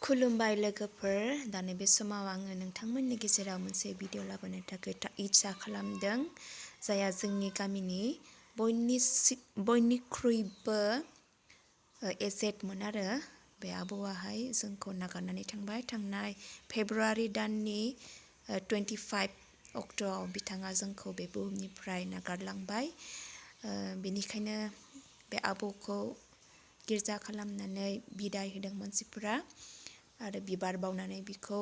खुलुमबाय लोगोफोर, दानो बे समाव आङो नोंथांमोननि गेजेराव मोनसे भिडिअ लाबोनो थाखाय इच्छा खालामदों, जायहा जोंनि गामिनि बयनिख्रुइबो एजेडमोन आरो बे आबौआहाय जोंखौ नागारनानै थांबाय। थांनाय फेब्रुवारि दाननि 25 अक्ट'आव बिथाङा जोंखौ बे बुहुमनिफ्राय नागारलांबाय। बेनिखायनो बे आबौखौ गिर्जा खालामनानै बिदाय होदों मानसिफोरा आरो बिबार बावनानै बिखौ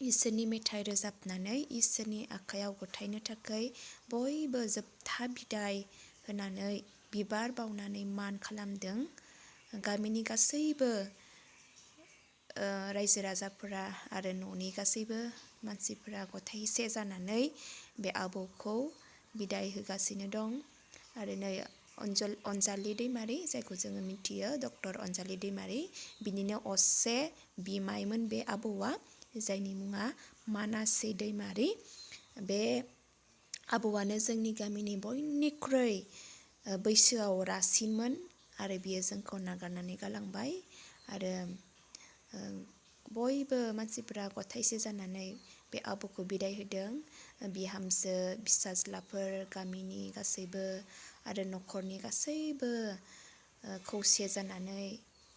इसोरनि मेथाइ रोजाबनानै इसोरनि आखायाव गथायनो थाखाय बयबो जोबथा बिदाय होनानै बिबार बावनानै मान खालामदों। गामिनि गासैबो रायजो राजाफोरा आरो न'नि गासैबो मानसिफोरा गथायसे जानानै बे आबौखौ बिदाय होगासिनो दं। आरो नै अनजालि दैमारि, जायखौ जोङो मिथियो डक्टर अनजालि दैमारि, बिनिनो असे बिमायमोन बे आबौआ, जायनि मुङा मानासे दैमारि। बे आबौआनो जोंनि गामिनि बयनिख्रुइ बैसोआव रासिनमोन आरो बियो जोंखौ नागारनानै गालांबाय। आरो बयबो मानसिफोरा गथायसे जानानै बे आबौखौ बिदाय होदों। बिहामजो फिसाज्लाफोर, गामिनि गासैबो आरो न'खरनि गासैबो खौसे जानानै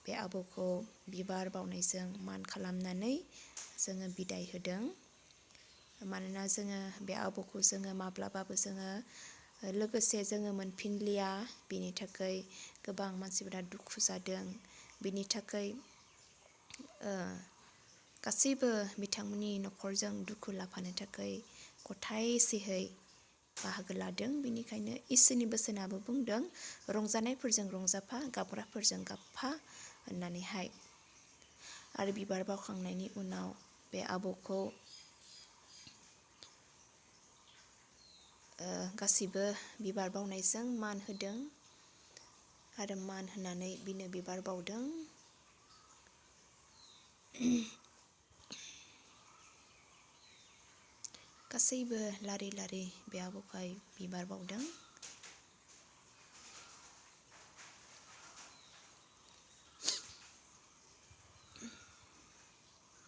बे आबौखौ बिबार बावनायजों मान खालामनानै जोङो बिदाय होदों। मानोना जोङो बे आबौखौ जोङो माब्लाबाबो जोङो लोगोसे जोङो मोनफिनलिया, बिनि थाखाय गोबां मानसिफोरा दुखु जादों। बिनि थाखाय गासैबो बिथांमोननि न'खरजों दुखु लाफानो थाखाय गथायसेहै बाहागो लादों। बेनिखायनो इसोरनि बोसोनाबो बुंदों, रंजानायफोरजों रंजाफा, गाबग्राफोरजों गाबफा होननानैहाय। आरो बिबार बावखांनायनि उनाव बे आबौखौ गासिबो बिबार बावनायजों मान होदों आरो मान होनानै बिनो बिबार बावदों। गासैबो लारि लारि बे आबौखौहाय बिबार बावदों।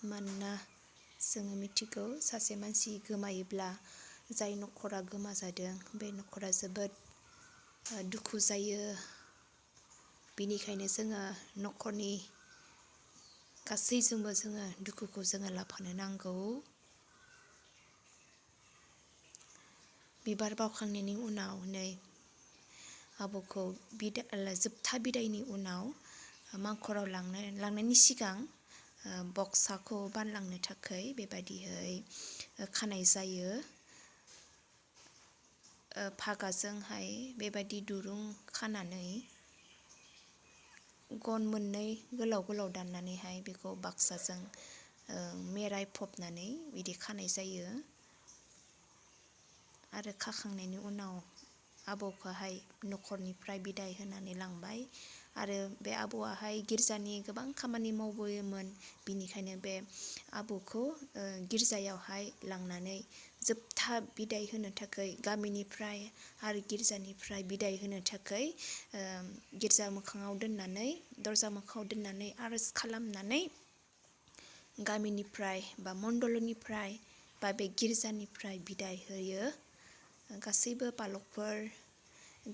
मानोना जोङो मिथिगौ, सासे मानसि गोमायोब्ला जाय न'खरा गोमाजादों बे न'खरा जोबोद दुखु जायो। बिनिखायनो जोङो न'खरनि गासैजोंबो जोङो दुखुखौ जोङो लाफानो नांगौ। बिबार बावखांनायनि उनाव नै आबौखौ जोबथा बिदायनि उनाव मांखराव लांनायनि सिगां बक्साखौ बानलांनो थाखाय बेबायदिहै खानाय जायो। फागाजोंहाय बेबायदि दुरुं खानानै गन मोननै गोलाव गोलाव दाननानैहाय बेखौ बाक्साजों मेरायफबनानै बिदि खानाय जायो। आरो खाखांनायनि उनाव आबौखौहाय न'खरनिफ्राय बिदाय होनानै लांबाय। आरो बे आबौआहाय गिर्जानि गोबां खामानि मावबोयोमोन। बिनिखायनो बे आबौखौ गिर्जायावहाय लांनानै जोबथा बिदाय होनो थाखाय गामिनिफ्राय आरो गिर्जानिफ्राय बिदाय होनो थाखाय गिर्जा मोखाङाव दोननानै, दरजा मोखाङाव दोननानै आर'ज खालामनानै गामिनिफ्राय बा मण्डलनिफ्राय बा बे गिर्जानिफ्राय बिदाय होयो। गासैबो पालकफोर,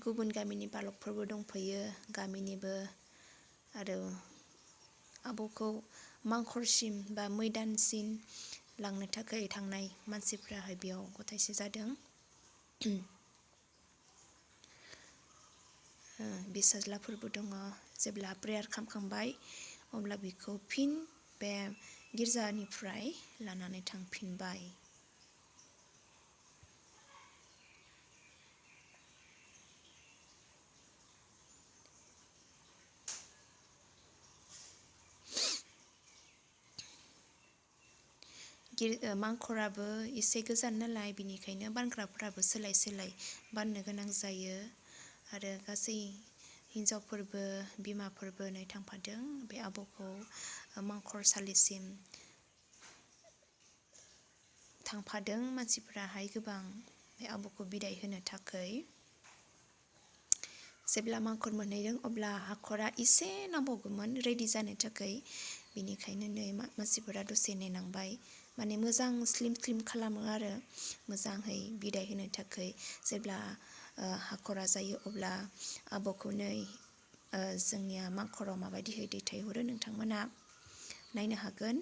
गुबुन गामिनि पालकफोरबो दंफैयो, गामिनिबो। आरो आबौखौ मांखरसिम बा मैदानसिम लांनो थाखाय थांनाय मानसिफ्राहाय बेयाव गथायसे जादों। फिसाज्लाफोरबो दङ। जेब्ला प्रेयार खालामखांबाय अब्ला बिखौ फिन बे गिर्जानिफ्राय लानानै थांफिनबाय। मांखराबो एसे गोजान नालाय, बिनिखायनो बानग्राफ्राबो सोलाय सोलाय बाननो गोनां जायो। आरो गासै हिन्जावफोरबो बिमाफोरबो नै थांफादों बे आबौखौ मांखरसालिसिम थांफादों मानसिफ्राहाय गोबां बे आबौखौ बिदाय होनो थाखाय। जेब्ला मांखर मोनहैदों अब्ला हाखरा एसे नांबावगौमोन रेडि जानो थाखाय। बेनिखायनो नै मानसिफोरा दसे नेनांबाय माने मोजां स्लिम स्लिम खालामो आरो मोजाङै बिदाय होनो थाखाय जेब्ला हाखरा जायो अब्ला आबौखौ नै जोंनिया माखराव माबायदिहै दैथायहरो नोंथांमोना नायनो हागोन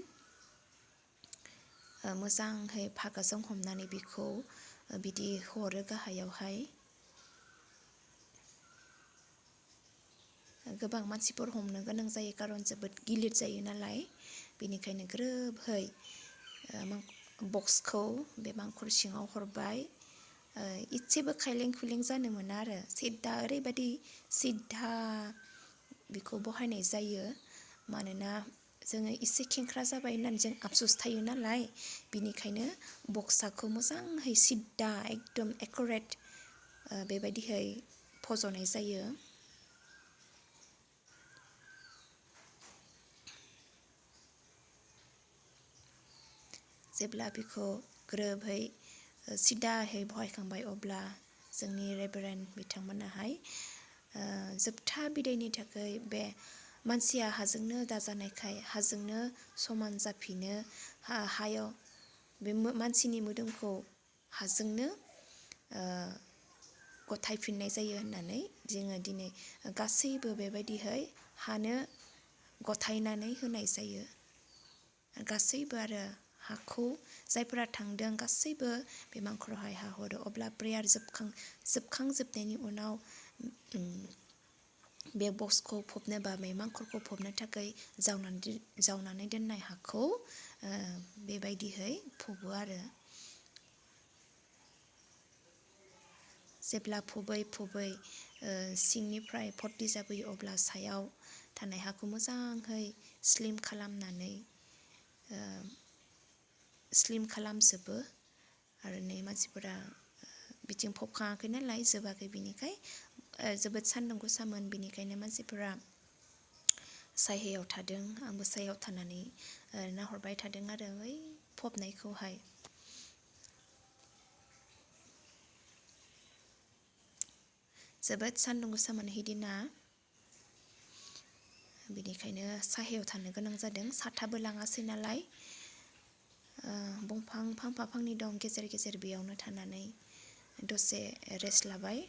मोजाङै फागाजों हमनानै बिखौ बिदि हरो गाहायावहाय गोबां मानसिफोर हमनो गोनां जायो खारन जोबोद गिलिर जायो नालाय बेनिखायनो ग्रोबहै बक्सखौ बे मांखर सिङाव हरबाय इसेबो खायलें खुइलें जानो मोना आरो सिद्दा ओरैबायदि सिद्दा बेखौ बहायनाय जायो मानोना जोङो एसे खेंख्रा जाबाय होननानै जों आफसुस थायो नालाय बिनिखायनो बक्साखौ मोजाङै सिद्दा एकदम एकुरेट बेबायदिहै फज'नाय जायो जेब्ला बेखौ ग्रोबहै सिदाहै बहायखांबाय अब्ला जोंनि रेभारेन्ड बिथांमोनाहाय जोबथा बिदायनि थाखाय बे मानसिया हाजोंनो दाजानायखाय हाजोंनो समान जाफिनो हायाव बे मानसिनि मोदोमखौ हाजोंनो गथायफिननाय जायो होननानै जोङो दिनै गासैबो बेबायदिहै हानो गथायनानै होनाय जायो गासैबो आरो हाखौ जायफोरा थांदों गासैबो बे मांखरावहाय हा हरो अब्ला प्रेयार जोबखांजोबनायनि उनाव बे बक्सखौ फबनो बा बे मांखरखौ फबनो थाखाय जावनानै दोननाय हाखौ बेबायदिहै फबो आरो जेब्ला फबै फबै सिंनिफ्राय भर्ति जाबोयो अब्ला सायाव थानाय हाखौ मोजाङै स्लिम खालामजोबो आरो नै मानसिफोरा बिथिं फबखाङाखै नालाय जोबाखै बिनिखाय जोबोद सान्दुं गोसामोन बिनिखायनो मानसिफोरा सायहायाव थादों आंबो सायहायाव थानानै नाहरबाय थादों आरो बै फबनायखौहाय जोबोद सान्दुं गोसामोन हिदिना बिनिखायनो सायहायाव थानो गोनां जादों साथाबो लाङासै नालाय दंफां फांफा फांनै दं गेजेर गेजेर बेयावनो थानानै दसे रेस्ट लाबाय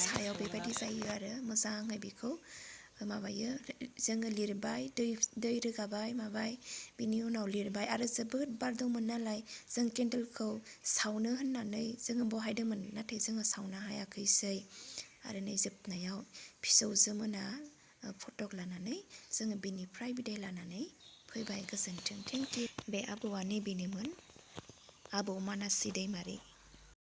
सायाव बेबायदि जायो आरो मोजाङै बेखौ माबायो जोङो लिरबाय दै रोगाबाय माबाय बिनि उनाव लिरबाय आरो जोबोद बार दंमोन नालाय जों केन्देलखौ सावनो होननानै जोङो बहायदोंमोन नाथाय जोङो सावनो हायाखैसै आरो नै जोबनायाव फिसौजो मोना फटक लानानै जोङो बिनिफ्राय बिदाय लानानै फैबाय गोजोन्थों थेंक इउ बे आबौआ नैबेनोमोन आबौ मानासि दैमारि